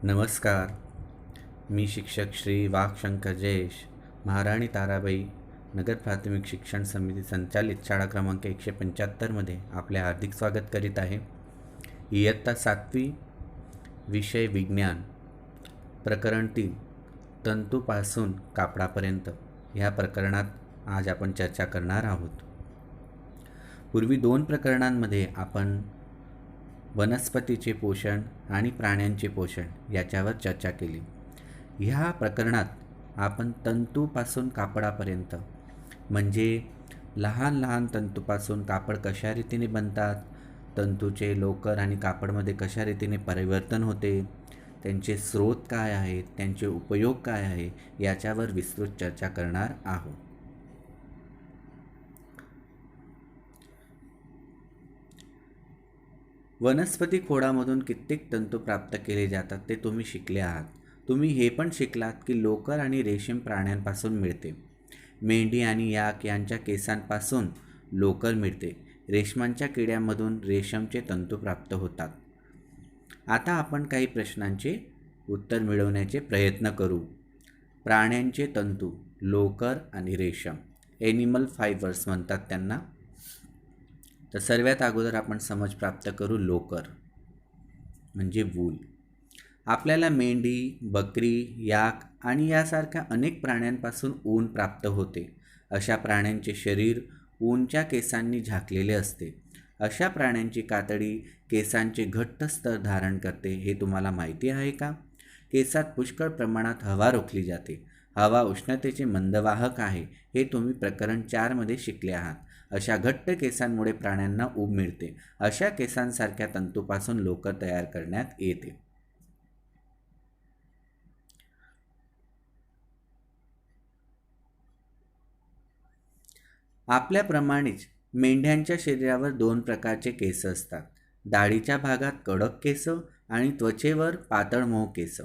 नमस्कार. मी शिक्षक श्री वाघशंकर जयेश, महाराणी ताराबाई नगर प्राथमिक शिक्षण समिती संचालित शाळा क्रमांक 175मध्ये आपले हार्दिक स्वागत करीत आहे. इयत्ता 7वी, विषय विज्ञान, प्रकरण 3, तंतूपासून कापडापर्यंत ह्या प्रकरणात आज आपण चर्चा करणार आहोत. पूर्वी 2 प्रकरणांमध्ये आपण वनस्पतीचे पोषण आणि प्राण्यांचे पोषण याच्यावर चर्चा केली. ह्या प्रकरणात आपण तंतूपासून कापडापर्यंत म्हणजे लहान लहान तंतूपासून कापड कशा रीतीने बनतात, तंतूचे लोकर आणि कापडमध्ये कशा रीतीने परिवर्तन होते, त्यांचे स्रोत काय आहेत, त्यांचे उपयोग काय आहे याच्यावर विस्तृत चर्चा करणार आहोत. वनस्पती खोडामधून कित्येक तंतू प्राप्त केले जातात ते तुम्ही शिकले आहात. तुम्ही हे पण शिकलात की लोकर आणि रेशीम प्राण्यांपासून मिळते. मेंढी आणि याक यांच्या केसांपासून लोकर मिळते. रेशमांच्या किड्यामधून रेशमचे तंतू प्राप्त होतात. आता आपण काही प्रश्नांचे उत्तर मिळवण्याचे प्रयत्न करू. प्राण्यांचे तंतू, लोकर आणि रेशम, ॲनिमल फायबर्स म्हणतात त्यांना. तर सर्वात अगोदर आपण समज प्राप्त करू लोकर म्हणजे वूल. आपल्याला मेंढी, बकरी, याक आणि यासारख्या अनेक प्राण्यांपासून ऊन प्राप्त होते. अशा प्राण्यांचे शरीर ऊनच्या केसांनी झाकलेले असते. अशा प्राण्यांची कातडी केसांचे घट्ट स्तर धारण करते. हे तुम्हाला माहिती आहे का? केसात पुष्कळ प्रमाणात हवा रोखली जाते. हवा उष्णतेचे मंदवाहक आहे, हे तुम्ही प्रकरण 4मध्ये शिकले आहात. अशा घट्ट केसांमुळे प्राण्यांना ऊब मिळते. अशा केसांसारख्या तंतूपासून लोकर तयार करण्यात येते. आपल्याप्रमाणेच मेंढ्यांच्या शरीरावर 2 प्रकारचे केस असतात. दाढीच्या भागात कडक केस आणि त्वचेवर पातळ मऊ केस.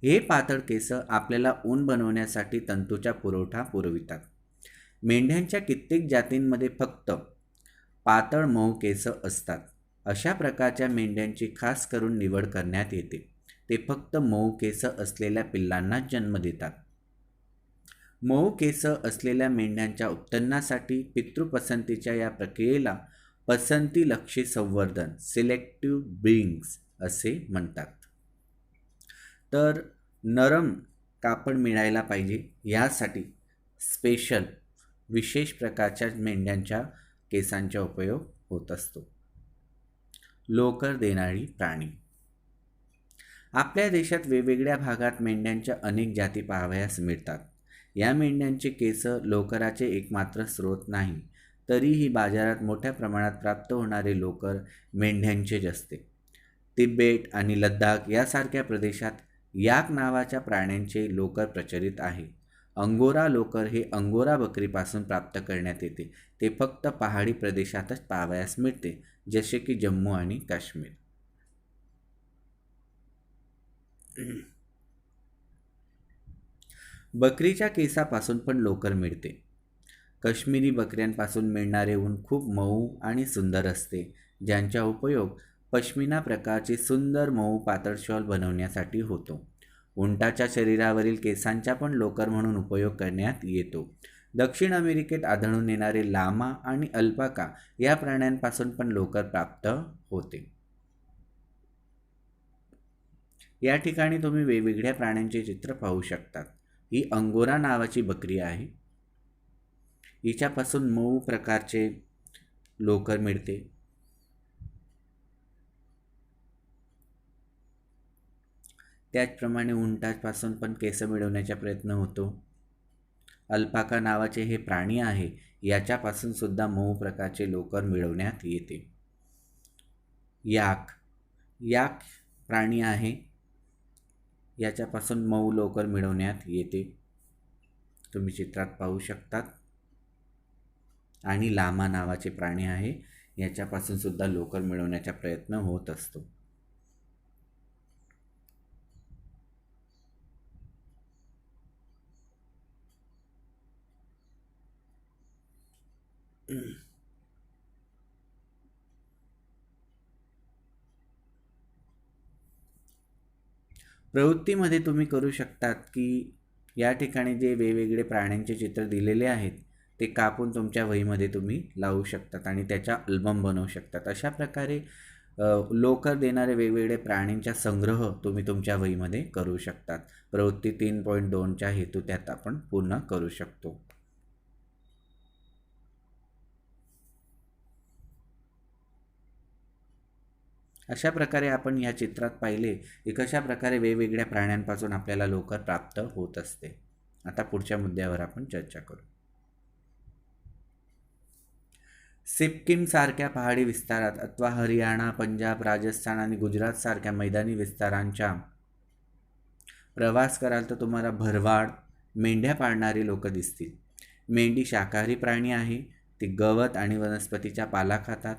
हे पातळ केस आपल्याला ऊन बनवण्यासाठी तंतूचा पुरवठा पुरवितात. मेंढ्यांच्या कित्येक जातींमध्ये फक्त पातळ मऊ केस असतात. अशा प्रकारच्या मेंढ्यांची खास करून निवड करण्यात येते. ते फक्त मऊ केस असलेल्या पिल्लांनाच जन्म देतात. मऊ केस असलेल्या मेंढ्यांच्या उत्पन्नासाठी पितृपसंतीच्या या प्रक्रियेला पसंतीलक्षी संवर्धन, सिलेक्टिव्ह ब्रीडिंग असे म्हणतात. तर नरम कापड मिळायला पाहिजे यासाठी स्पेशल विशेष प्रकारच्या मेंढ्यांच्या केसांचा उपयोग होत असतो. लोकर देणारी प्राणी. आपल्या देशात वेगवेगळ्या भागात मेंढ्यांच्या अनेक जाती पाहावयास मिळतात. या मेंढ्यांचे केस लोकराचे एकमात्र स्रोत नाही, तरीही बाजारात मोठ्या प्रमाणात प्राप्त होणारे लोकर मेंढ्यांचेच असते. तिबेट आणि लडाख यासारख्या प्रदेशात याक नावाच्या प्राण्यांचे लोकर प्रचलित आहे. अंगोरा लोकर हे अंगोरा बकरीपासून प्राप्त करण्यात येते. ते फक्त पहाडी प्रदेशातच पाहावयास मिळते, जसे की जम्मू आणि काश्मीर. बकरीच्या केसापासून पण लोकर मिळते. काश्मीरी बकऱ्यांपासून मिळणारे ऊन खूप मऊ आणि सुंदर असते, ज्यांचा उपयोग पश्मिना प्रकारची सुंदर मऊ पातळ शॉल बनवण्यासाठी होतो. उंटाच्या शरीरावरील केसांचा पण लोकर म्हणून उपयोग करण्यात येतो. दक्षिण अमेरिकेत आढळून येणारे लामा आणि अल्पाका या प्राण्यांपासून पण लोकर प्राप्त होते. या ठिकाणी तुम्ही वेगवेगळ्या प्राण्यांचे चित्र पाहू शकतात. ही अंगोरा नावाची बकरी आहे. हिच्यापासून मऊ प्रकारचे लोकर मिळते. त्याचप्रमाणे उंटापासून पण केस मिळवण्याचा प्रयत्न होतो. अल्पाका नावाचे हे प्राणी आहे, याच्यापासून सुद्धा मऊ प्रकारचे लोकर मिळवण्यात येते. याक प्राणी आहे, याच्यापासून मऊ लोकर मिळवण्यात येते, तुम्ही चित्रात पाहू शकतात. आणि लामा नावाचे प्राणी आहे, याच्यापासून सुद्धा लोकर मिळवण्याचा प्रयत्न होत असतो. प्रवृत्तीमध्ये तुम्ही करू शकतात की या ठिकाणी जे वेगवेगळे प्राण्यांचे चित्र दिलेले आहेत ते कापून तुमच्या वहीमध्ये तुम्ही लावू शकतात आणि त्याचा अल्बम बनवू शकतात. अशा प्रकारे लोकर देणारे वेगवेगळे प्राण्यांचा संग्रह तुम्ही तुमच्या वहीमध्ये करू शकतात. प्रवृत्ती 3.2चा हेतू त्यात आपण पूर्ण करू शकतो. अशा प्रकारे आपण या चित्रात पाहिले की कशा प्रकारे वेगवेगळ्या प्राण्यांपासून आपल्याला लोकर प्राप्त होत असते. आता पुढच्या मुद्द्यावर आपण चर्चा करू. सिक्कीम सारख्या पहाडी विस्तारात अथवा हरियाणा, पंजाब, राजस्थान आणि गुजरात सारख्या मैदानी विस्तारांच्या प्रवास कराल तर तुम्हाला भरवाड मेंढ्या पाळणारी लोक दिसतील. मेंढी शाकाहारी प्राणी आहे. ती गवत आणि वनस्पतीचा पाला खातात.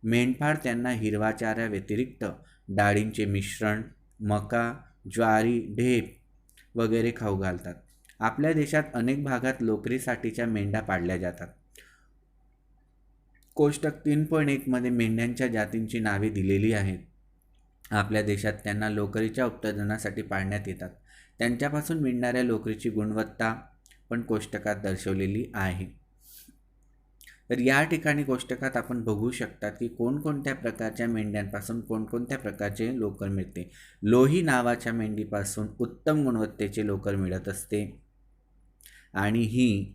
मेंढपाळ त्यांना हिरवा चाऱ्या व्यतिरिक्त डाळींचे मिश्रण, मका, ज्वारी, ढेप वगैरे खाऊ घालतात. आपल्या देशात अनेक भागात लोकरीसाठीच्या मेंढ्या पाळल्या जातात. कोष्टक 3.1 मध्ये मेंढ्यांच्या जातींची नावे दिलेली आहेत. आपल्या देशात त्यांना लोकरीच्या उत्पादनासाठी पाळण्यात येतात. त्यांच्यापासून मिळणाऱ्या लोकरीची गुणवत्ता पण कोष्टकात दर्शवलेली आहे. तर या ठिकाणी कोष्टकात आपण बघू शकतात की कोणकोणत्या प्रकारच्या मेंढ्यांपासून कोणकोणत्या प्रकारचे लोकर मिळते. लोही नावाच्या मेंढीपासून उत्तम गुणवत्तेचे लोकर मिळत असते आणि ही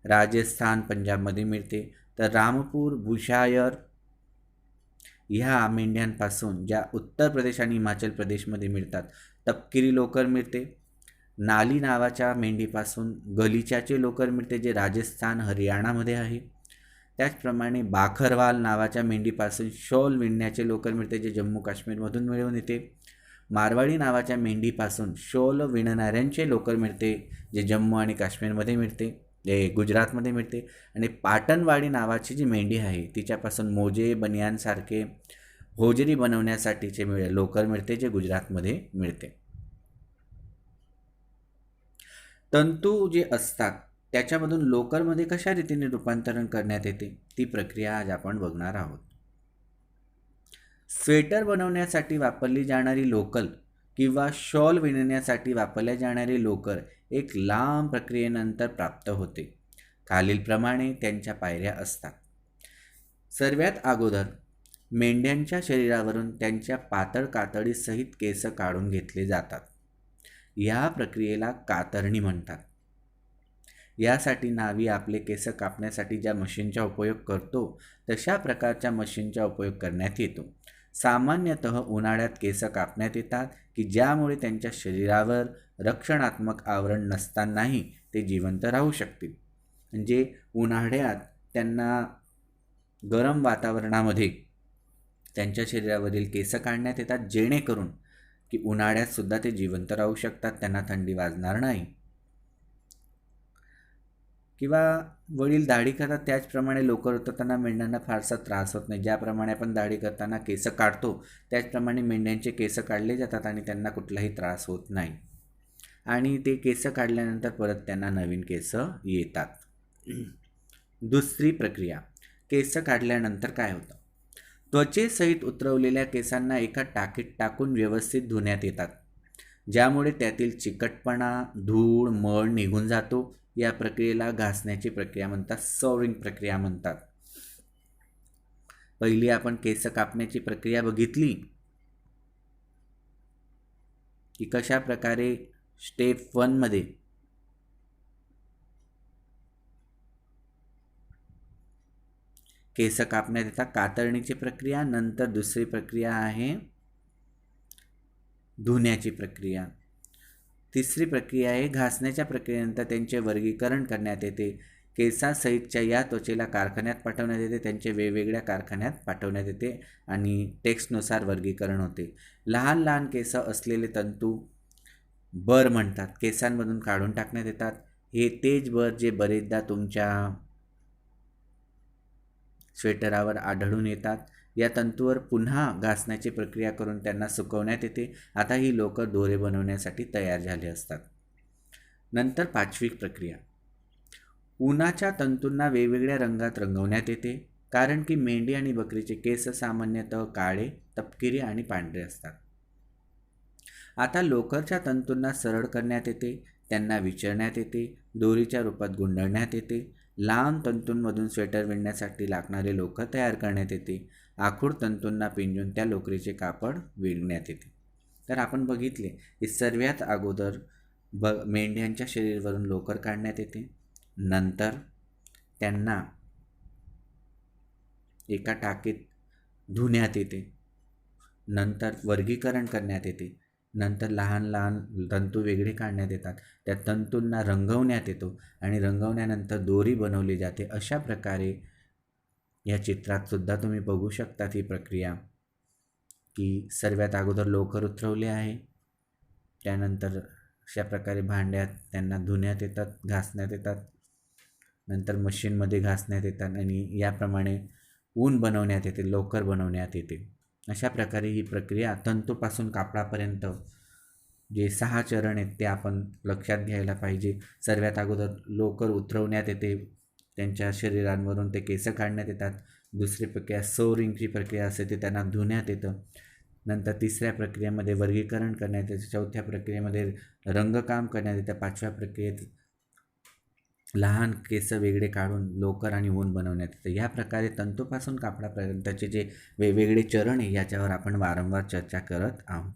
राजस्थान, पंजाबमध्ये मिळते. तर रामपूर, बुशायर ह्या मेंढ्यांपासून ज्या उत्तर प्रदेश आणि हिमाचल प्रदेशमध्ये मिळतात तपकिरी लोकर मिळते. नाली नावाच्या मेंढीपासून गलिचाचे लोकर मिळते जे राजस्थान, हरियाणामध्ये आहे. त्याचप्रमाणे बाखरवाल नावाच्या मेंढीपासून शॉल विणण्याचे लोकर मिळते जे जम्मू काश्मीरमधून मिळून येते. मारवाडी नावाच्या मेंढीपासून शॉल विणणाऱ्यांचे लोकर मिळते जे जम्मू आणि काश्मीरमध्ये मिळते, जे गुजरातमध्ये मिळते. आणि पाटणवाडी नावाची जी मेंढी आहे तिच्यापासून मोजे, बनियानसारखे होजरी बनवण्यासाठीचे लोकर मिळते जे गुजरातमध्ये मिळते. तंतू जे असतात त्याच्यामधून लोकरमध्ये कशा रीतीने रूपांतरण करण्यात येते ती प्रक्रिया आज आपण बघणार आहोत. स्वेटर बनवण्यासाठी वापरली जाणारी लोकर किंवा शॉल विणण्यासाठी वापरल्या जाणारी लोकर एक लांब प्रक्रियेनंतर प्राप्त होते. खालीलप्रमाणे त्यांच्या पायऱ्या असतात. सर्वात अगोदर मेंढ्यांच्या शरीरावरून त्यांच्या पातळ कातडीसहित केस काढून घेतले जातात. या प्रक्रियेला कातरणी म्हणतात. यासाठी नावी आपले केस कापण्यासाठी ज्या मशीनचा उपयोग करतो तशा प्रकारच्या मशीनचा उपयोग करण्यात येतो. सामान्यतः उन्हाळ्यात केस कापण्यात येतात की ज्यामुळे त्यांच्या शरीरावर रक्षणात्मक आवरण नसतानाही ते जिवंत राहू शकतील. म्हणजे उन्हाळ्यात त्यांना गरम वातावरणामध्ये त्यांच्या शरीरावरील केस काढण्यात येतात जेणेकरून की उन्हाळ्यात सुद्धा ते जिवंत राहू शकतात, त्यांना थंडी वाजणार नाही. किंवा वडील दाढी करतात त्याचप्रमाणे लोकर उतरताना मेंढ्यांना फारसा त्रास होत नाही. ज्याप्रमाणे आपण दाढी करताना केस काढतो त्याचप्रमाणे मेंढ्यांचे केस काढले जातात आणि त्यांना कुठलाही त्रास होत नाही आणि ते केस काढल्यानंतर परत त्यांना नवीन केस येतात. दुसरी प्रक्रिया, केस काढल्यानंतर काय होतं? त्वचेसहित उतरवलेल्या केसांना एका टाकीत टाकून व्यवस्थित धुण्यात येतात ज्यामुळे त्यातील चिकटपणा, धूळ, मळ निघून जातो. या प्रक्रियेला घासण्याची प्रक्रिया म्हणतात, सॉरिंग प्रक्रिया म्हणतात. पहिली आपण केस कापण्याची प्रक्रिया बघितली की कशा प्रकारे स्टेप 1 मध्ये केस कापण्यात येतात, कातरणीची प्रक्रिया. नंतर दुसरी प्रक्रिया आहे धुण्याची प्रक्रिया. तिसरी प्रक्रिया आहे घासण्याच्या प्रक्रियेनंतर त्यांचे वर्गीकरण करण्यात येते. केसासहितच्या या त्वचेला कारखान्यात पाठवण्यात येते, त्यांचे वेगवेगळ्या कारखान्यात पाठवण्यात येते आणि टेक्स्टनुसार वर्गीकरण होते. लहान लहान केस असलेले तंतू बर म्हणतात, केसांमधून काढून टाकण्यात येतात. हे तेच बर जे बरेचदा तुमच्या स्वेटरावर आढळून येतात. या तंतूवर पुन्हा घासण्याची प्रक्रिया करून त्यांना सुकवण्यात येते. आता ही लोकर दोरे बनवण्यासाठी तयार झाले असतात. नंतर पाचवी प्रक्रिया, उन्हाच्या तंतूंना वेगवेगळ्या रंगात रंगवण्यात येते कारण की मेंढी आणि बकरीचे केस सामान्यतः काळे, तपकिरी आणि पांढरे असतात. आता लोकरच्या तंतूंना सरळ करण्यात येते, त्यांना विचरण्यात येते, दोरीच्या रूपात गुंडळण्यात येते, लांब तंतूंमधून स्वेटर विणण्यासाठी लागणारे लोकर तयार करण्यात येते, आखूड तंतूंना पिंजून त्या लोकरीचे कापड विणण्यात येते. तर आपण बघितले की सर्वात अगोदर मेंढ्यांच्या शरीरावरून लोकर काढण्यात येते, नंतर त्यांना एका टाकीत धुण्यात येते, नंतर वर्गीकरण करण्यात येते, नंतर लहान लहान तंतू वेगळे काढण्यात येतात, त्या तंतूंना रंगवण्यात येतो आणि रंगवल्यानंतर दोरी बनवली जाते. अशा प्रकारे या चित्रात सुद्धा तुम्ही बघू शकता ही प्रक्रिया की सर्वात अगोदर लोकर उतरवली आहे, त्यानंतर अशा प्रकारे भांड्यात त्यांना धुण्यात येतात, घासण्यात येतात, नंतर मशीनमध्ये घासण्यात येतात आणि याप्रमाणे ऊन बनवण्यात येते, लोकर बनवण्यात येते. अशा प्रकारे ही प्रक्रिया तंतूपासून कापडापर्यंत जे 6 चरण आहेत ते आपण लक्षात घ्यायला पाहिजे. सर्वात अगोदर लोकर उतरवण्यात येते, त्यांच्या शरीरांवरून ते केस काढण्यात येतात. दुसरी प्रक्रिया सोरिंगची प्रक्रिया असते, ते त्यांना धुण्यात येतं. नंतर तिसऱ्या प्रक्रियेमध्ये वर्गीकरण करण्यात येतं, चौथ्या प्रक्रियेमध्ये रंगकाम करण्यात येतं, पाचव्या प्रक्रियेत लहान केस वेगळे काढून लोकर आणि ऊन बनवण्यात येतं. या प्रकारे तंतूपासून कापडापर्यंतचे जे वेगवेगळे चरण आहे याच्यावर आपण वारंवार चर्चा करत आहोत.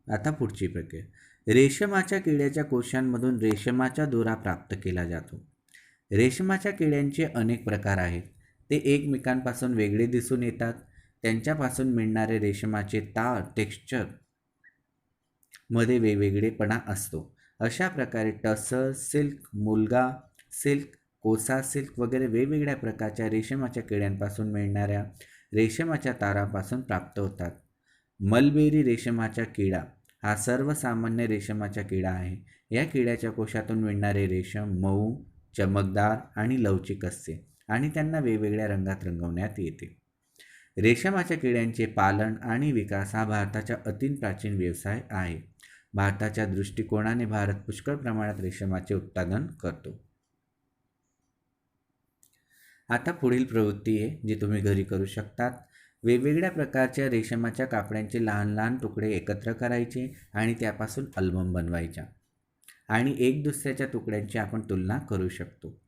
आता पुढची प्रक्रिया, रेशमाच्या किड्याच्या कोशांमधून रेशमाचा दोरा प्राप्त केला जातो. रेशमाच्या किड्यांचे अनेक प्रकार आहेत, ते एकमेकांपासून वेगळे दिसून येतात. त्यांच्यापासून मिळणारे रेशमाचे तार टेक्स्चर मध्ये वेगवेगळेपणा असतो. अशा प्रकारे टसर सिल्क, मुलगा सिल्क, कोसा सिल्क वगैरे वेगवेगळ्या प्रकारच्या रेशमाच्या किड्यांपासून मिळणाऱ्या रेशमाच्या तारापासून प्राप्त होतात. मलबेरी रेशमाचा किडा हा सर्वसामान्य रेशमाचा किडा आहे. या किड्याच्या कोशातून मिळणारे रेशम मऊ, चमकदार आणि लवचिक असते आणि त्यांना वेगवेगळ्या रंगात रंगवण्यात येते. रेशमाच्या किड्यांचे पालन आणि विकास हा भारताचा अति प्राचीन व्यवसाय आहे. भारताच्या दृष्टिकोनाने भारत पुष्कळ प्रमाणात रेशमाचे उत्पादन करतो. आता पुढील प्रवृत्ती आहे जी तुम्ही घरी करू शकतात. वेगवेगळ्या प्रकारच्या रेशमाच्या कापड्यांचे लहान लहान तुकडे एकत्र करायचे आणि त्यापासून अल्बम बनवायचा आणि एक दुसऱ्याच्या तुकड्यांची आपण तुलना करू शकतो.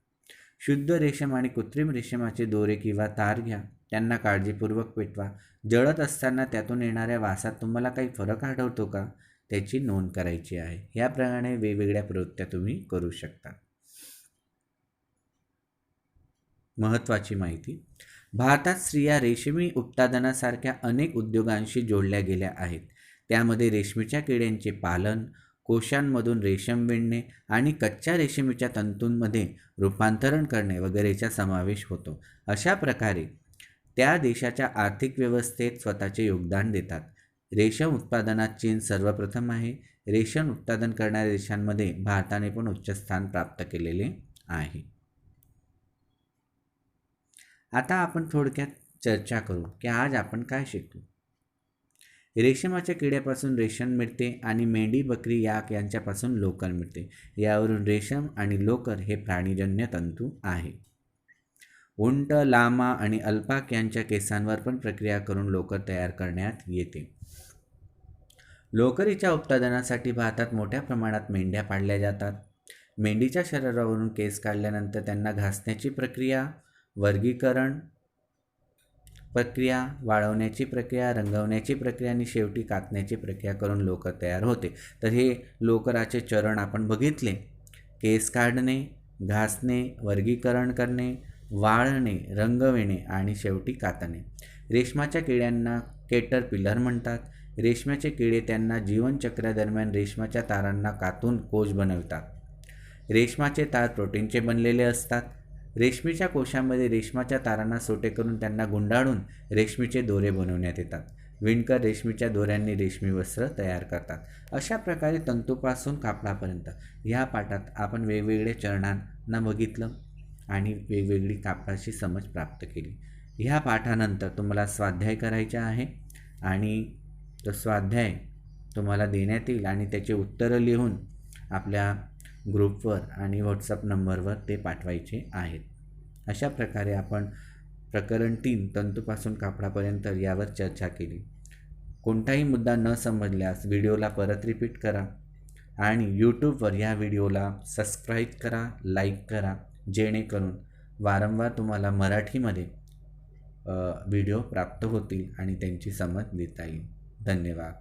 शुद्ध रेशम आणि कृत्रिम रेशमाचे दोरे किंवा तार घ्या, त्यांना काळजीपूर्वक पेटवा. जळत असताना त्यातून येणाऱ्या वासात तुम्हाला काही फरक आढळतो का, त्याची नोंद करायची आहे. याप्रमाणे वेगवेगळ्या प्रवृत्त्या तुम्ही करू शकता. महत्त्वाची माहिती, भारतात स्त्रिया रेशमी उत्पादनासारख्या अनेक उद्योगांशी जोडल्या गेल्या आहेत. त्यामध्ये रेशमीच्या किड्यांचे पालन, कोशांमधून रेशम विणणे आणि कच्च्या रेशमीच्या तंतूंमध्ये रूपांतरण करणे वगैरेचा समावेश होतो. अशा प्रकारे त्या देशाच्या आर्थिक व्यवस्थेत स्वतःचे योगदान देतात. रेशम उत्पादनात चीन सर्वप्रथम आहे. रेशम उत्पादन करणाऱ्या देशांमध्ये भारताने पण उच्च स्थान प्राप्त केलेले आहे. आता आपण थोडक्यात चर्चा करू की आज आपण काय शिकतो. रेशमाच्या किड्यापासून रेशम मिळते आणि मेंढी, बकरी यांच्यापासून लोकर मिळते. यावरून रेशम आणि लोकर हे प्राणीजन्य तंतू आहे. उंट, लामा आणि अल्पाक यांच्या केसांवर पण प्रक्रिया करून लोकर तयार करण्यात येते. लोकरीच्या उत्पादनासाठी भारतात मोठ्या प्रमाणात मेंढ्या पाळल्या जातात. मेंढीच्या शरीरावरून केस काढल्यानंतर त्यांना घासण्याची प्रक्रिया, वर्गीकरण प्रक्रिया, वाळवण्याची प्रक्रिया, रंगवण्याची प्रक्रिया आणि शेवटी कातण्याची प्रक्रिया करून लोकर तयार होते. तर हे लोकराचे चरण आपण बघितले. केस काढणे, घासणे, वर्गीकरण करणे, वाळणे, रंगविणे आणि शेवटी कातणे. रेशमाच्या किड्यांना केटरपिलर म्हणतात. रेशमाचे किडे त्यांना जीवनचक्रादरम्यान रेशमाच्या तारांना कातून कोश बनवतात. रेशमाचे तार प्रोटीनचे बनलेले असतात. रेशमीच्या कोशामध्ये रेशमाच्या तारांना सोटे करून त्यांना गुंडाळून रेशमीचे दोरे बनवण्यात येतात. विणकर रेशमीच्या दोऱ्यांनी रेशमी वस्त्र तयार करतात. अशा प्रकारे तंतूपासून कापडापर्यंत ह्या पाठात आपण वेगवेगळ्या चरणांना बघितलं आणि वेगवेगळी कापडाची समज प्राप्त केली. ह्या पाठानंतर तुम्हाला स्वाध्याय करायचा आहे आणि तो स्वाध्याय तुम्हाला देण्यात येईल आणि त्याचे उत्तरं लिहून आपल्या ग्रुपवर आणि व्हॉट्सअप नंबरवर ते पाठवायचे आहेत. अशा प्रकारे आपण प्रकरण 3 तंतूपासून कापडापर्यंत यावर चर्चा केली. कोणताही मुद्दा न समजल्यास व्हिडिओला परत रिपीट करा आणि यूट्यूबवर या व्हिडिओला सबस्क्राईब करा, लाईक करा, जेणेकरून वारंवार तुम्हाला मराठीमध्ये व्हिडिओ प्राप्त होतील आणि त्यांची समज देता येईल. धन्यवाद.